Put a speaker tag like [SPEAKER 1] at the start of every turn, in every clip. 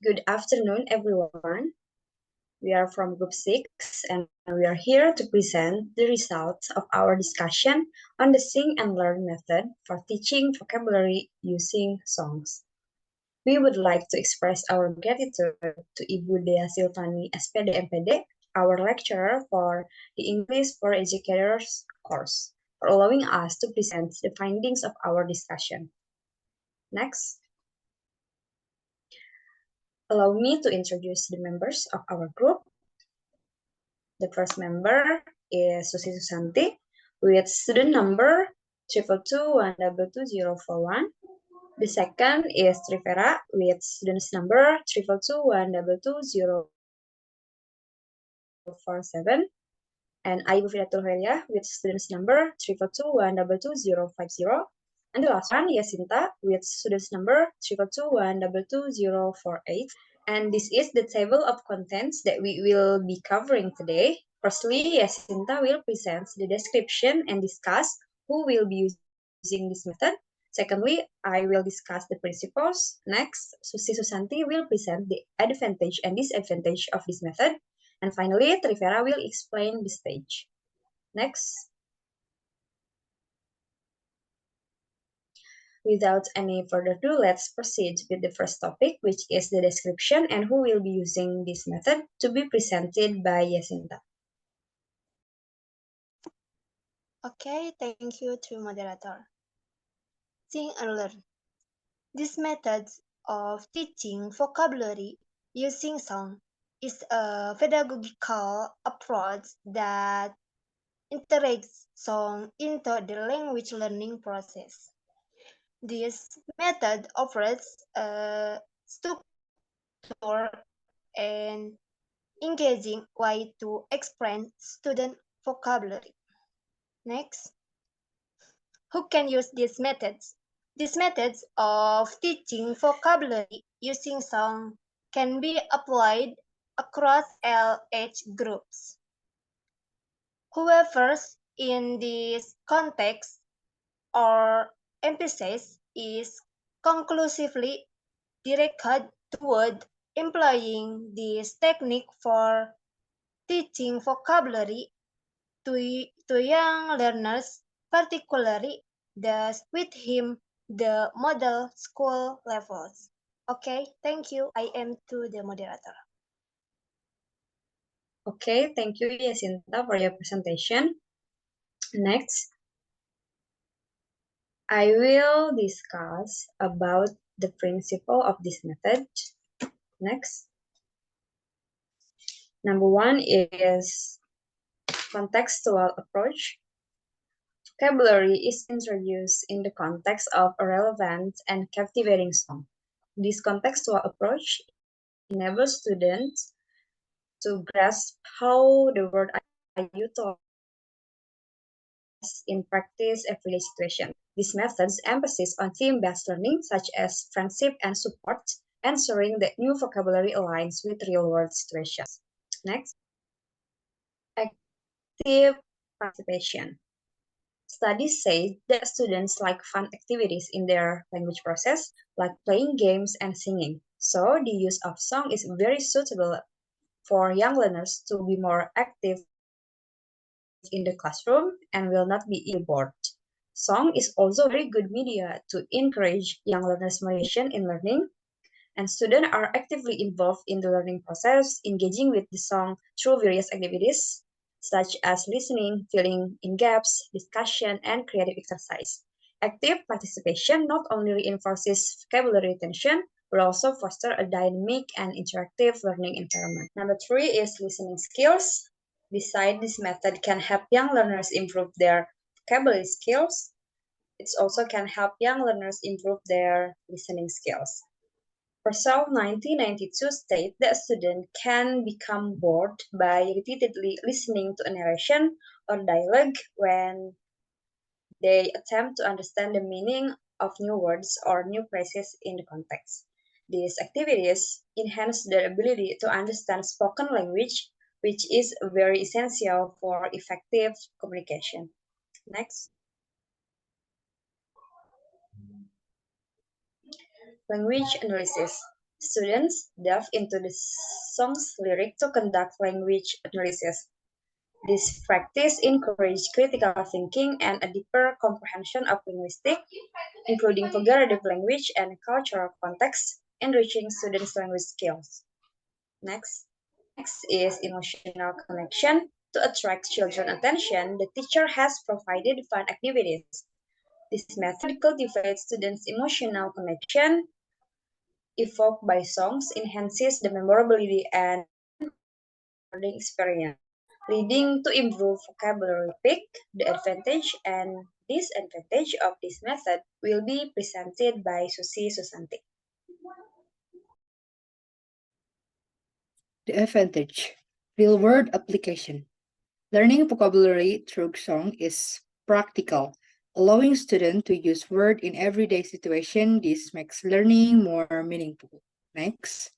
[SPEAKER 1] Good afternoon, everyone. We are from Group 6 and we are here to present the results of our discussion on the Sing and Learn method for teaching vocabulary using songs. We would like to express our gratitude to Ibu Dea Silvani, SPD MPD, our lecturer for the English for Educators course, for allowing us to present the findings of our discussion. Next. Allow me to introduce the members of our group. The first member is Susi Susanti with student number 222122041. The second is Trivera with students number 222122047. And Aibu Fidatul Helia with students number 222122050. And the last one, Yasinta, with students number 222122048. And this is the table of contents that we will be covering today. Firstly, Yasinta will present the description and discuss who will be using this method. Secondly, I will discuss the principles. Next, Susi Susanti will present the advantage and disadvantage of this method. And finally, Trivera will explain the stage. Next. Without any further ado, let's proceed with the first topic, which is the description and who will be using this method, to be presented by Yasinta.
[SPEAKER 2] Okay, thank you to moderator. Sing and learn. This method of teaching vocabulary using song is a pedagogical approach that integrates song into the language learning process. This method offers a structured and engaging way to explain student vocabulary. Next, who can use these methods? These methods of teaching vocabulary using song can be applied across all age groups. Whoever in this context or emphasis is conclusively directed toward employing this technique for teaching vocabulary to young learners, particularly those within the model school levels. Okay, thank you. I am to the moderator.
[SPEAKER 1] Okay, thank you, Yasinta, for your presentation. Next, I will discuss about the principle of this method. Next. Number one is contextual approach. Vocabulary is introduced in the context of a relevant and captivating song. This contextual approach enables students to grasp how the word are utilized in practice everyday situation. This method's emphasis on theme-based learning, such as friendship and support, ensuring that new vocabulary aligns with real-world situations. Next, active participation. Studies say that students like fun activities in their language process, like playing games and singing. So the use of song is very suitable for young learners to be more active in the classroom and will not be bored. Song is also a very good media to encourage young learners' motivation in learning, and students are actively involved in the learning process, engaging with the song through various activities, such as listening, filling in gaps, discussion, and creative exercise. Active participation not only reinforces vocabulary retention, but also foster a dynamic and interactive learning environment. Number three is listening skills. Besides, this method can help young learners improve their vocabulary skills. It also can help young learners improve their listening skills. Purcell 1992 states that students can become bored by repeatedly listening to a narration or dialogue when they attempt to understand the meaning of new words or new phrases in the context. These activities enhance their ability to understand spoken language, which is very essential for effective communication. Next. Language analysis. Students delve into the song's lyric to conduct language analysis. This practice encourages critical thinking and a deeper comprehension of linguistics, including figurative language and cultural context, enriching students' language skills. Next is emotional connection. To attract children's attention, the teacher has provided fun activities. This method cultivates students' emotional connection evoked by songs, enhances the memorability and learning experience, leading to improved vocabulary pick. The advantage and disadvantage of this method will be presented by Susi Susanti.
[SPEAKER 3] The advantage, real-world application. Learning vocabulary through song is practical, allowing students to use words in everyday situation. This makes learning more meaningful. Next.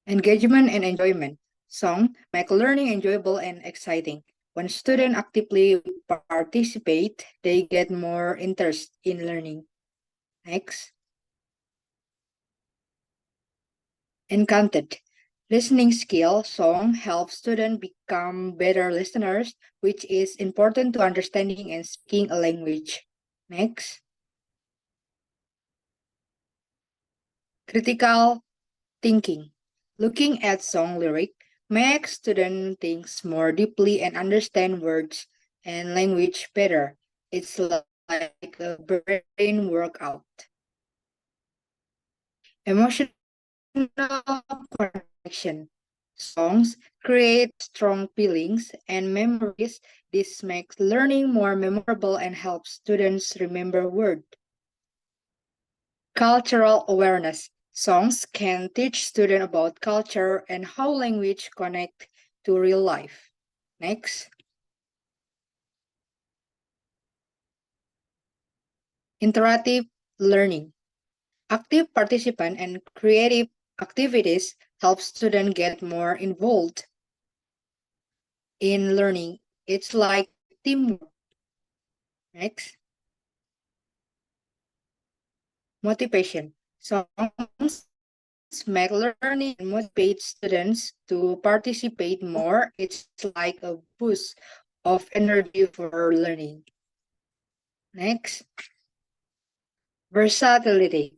[SPEAKER 3] Engagement and enjoyment. Song make learning enjoyable and exciting. When students actively participate, they get more interest in learning. Next. Encanted. Listening skill, song helps students become better listeners, which is important to understanding and speaking a language. Next. Critical thinking. Looking at song lyric makes students think more deeply and understand words and language better. It's like a brain workout. Emotional connection. Songs create strong feelings and memories. This makes learning more memorable and helps students remember words. Cultural awareness. Songs can teach students about culture and how language connect to real life. Next. Interactive learning. Active participant and creative activities help students get more involved in learning. It's like teamwork. Next. Motivation. Songs make learning and motivate students to participate more. It's like a boost of energy for learning. Next. Versatility.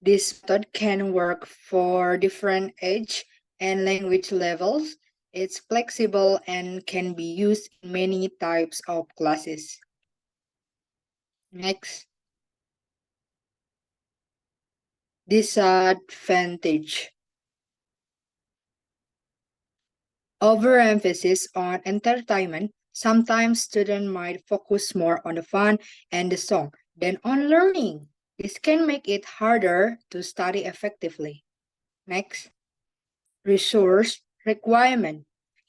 [SPEAKER 3] This method can work for different age and language levels. It's flexible and can be used in many types of classes. Next. Disadvantage. Overemphasis on entertainment. Sometimes students might focus more on the fun and the song than on learning. This can make it harder to study effectively. Next. Resource requirement.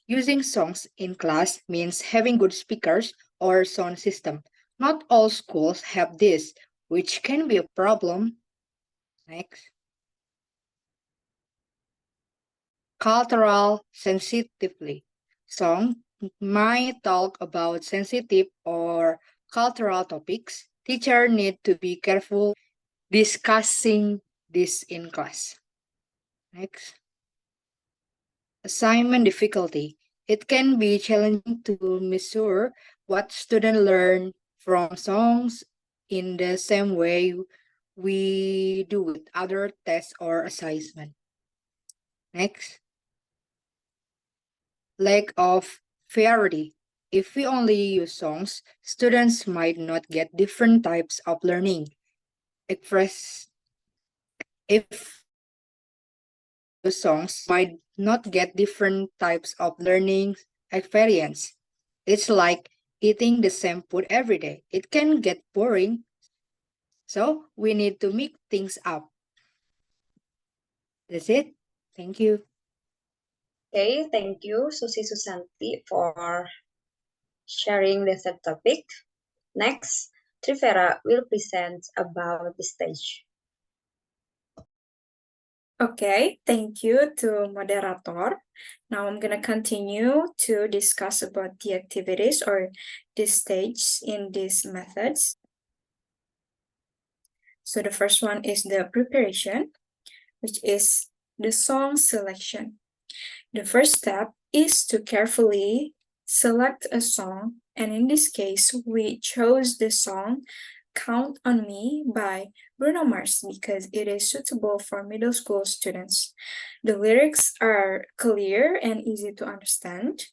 [SPEAKER 3] Using songs in class means having good speakers or sound system. Not all schools have this, which can be a problem. Next. Cultural sensitivity. Songs might talk about sensitive or cultural topics. Teachers need to be careful discussing this in class. Next. Assignment difficulty. It can be challenging to measure what students learn from songs in the same way we do with other tests or assignment. Next. Lack of variety. If we only use songs, students might not get different types of learning. If songs might not get different types of learning experience. It's like eating the same food every day. It can get boring. So we need to mix things up. That's it. Thank you.
[SPEAKER 1] Okay, thank you, Susi Susanti, for sharing the third topic. Next, Trivera will present about the stage.
[SPEAKER 4] Okay, thank you to moderator. Now I'm going to continue to discuss about the activities or the stage in these methods. So the first one is the preparation, which is the song selection. The first step is to carefully select a song, and in this case, we chose the song Count on Me by Bruno Mars because it is suitable for middle school students. The lyrics are clear and easy to understand.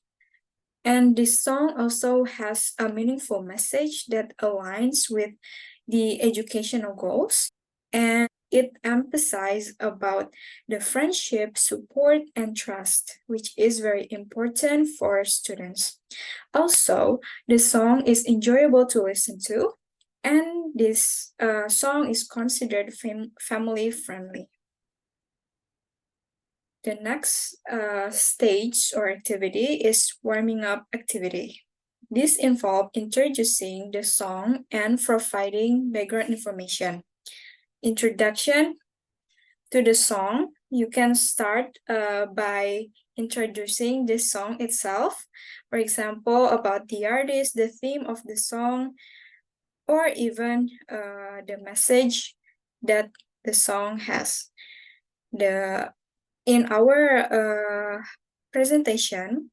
[SPEAKER 4] And this song also has a meaningful message that aligns with the educational goals, and it emphasizes about the friendship, support, and trust, which is very important for students. Also, the song is enjoyable to listen to, and this song is considered family friendly. The next stage or activity is warming up activity. This involves introducing the song and providing background information. Introduction to the song, you can start by introducing the song itself. For example, about the artist, the theme of the song, or even the message that the song has. In our presentation,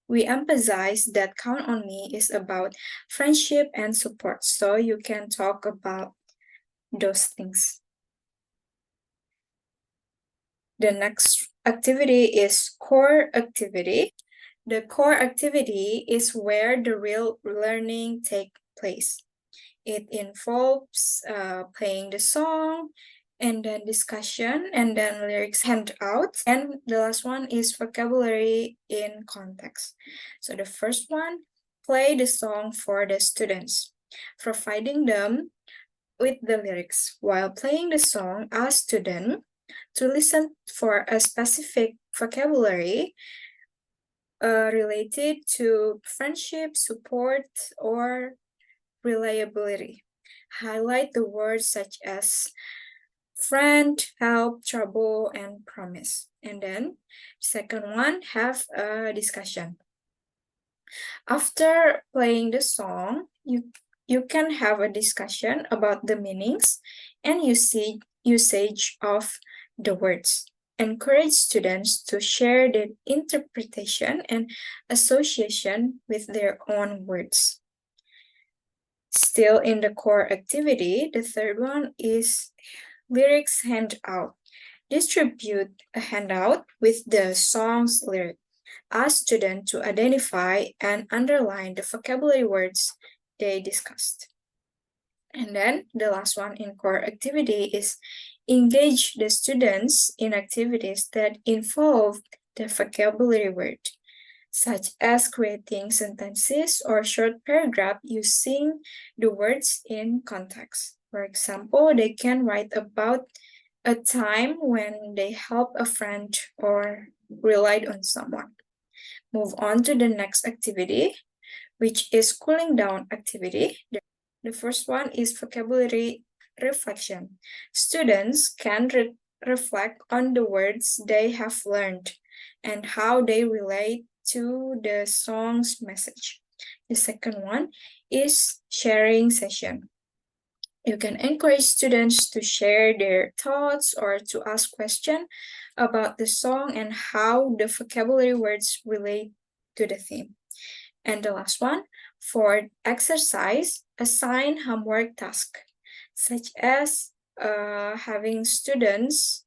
[SPEAKER 4] we emphasize that Count on Me is about friendship and support, so you can talk about those things. The next activity is core activity. The core activity is where the real learning takes place. It involves playing the song, and then discussion, and then lyrics handout. And the last one is vocabulary in context. So the first one, play the song for the students, providing them with the lyrics. While playing the song, ask students to listen for a specific vocabulary related to friendship, support, or reliability. Highlight the words such as friend, help, trouble, and promise. And then second one, have a discussion. After playing the song, you can have a discussion about the meanings and usage of the words. Encourage students to share their interpretation and association with their own words. Still in the core activity, the third one is lyrics handout. Distribute a handout with the song's lyric. Ask students to identify and underline the vocabulary words they discussed. And then the last one in core activity is engage the students in activities that involve the vocabulary word, such as creating sentences or short paragraph using the words in context. For example, they can write about a time when they helped a friend or relied on someone. Move on to the next activity, which is cooling down activity. The first one is vocabulary reflection. Students can reflect on the words they have learned and how they relate to the song's message. The second one is sharing session. You can encourage students to share their thoughts or to ask questions about the song and how the vocabulary words relate to the theme. And the last one, for exercise, assign homework task, such as having students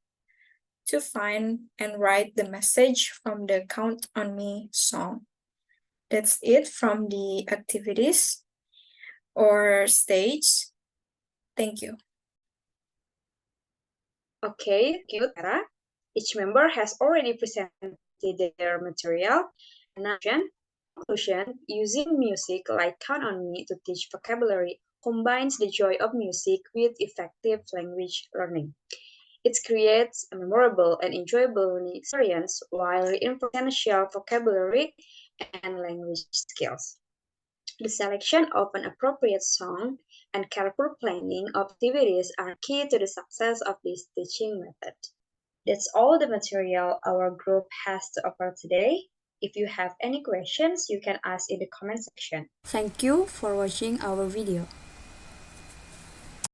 [SPEAKER 4] to find and write the message from the Count on Me song. That's it from the activities or stage. Thank you.
[SPEAKER 1] Okay, thank you, Tara. Each member has already presented their material. And now, in conclusion, using music like Count on Me to teach vocabulary combines the joy of music with effective language learning. It creates a memorable and enjoyable learning experience while reinforcing essential vocabulary and language skills. The selection of an appropriate song and careful planning of activities are key to the success of this teaching method. That's all the material our group has to offer today. If you have any questions, you can ask in the comment section.
[SPEAKER 5] Thank you for watching our video.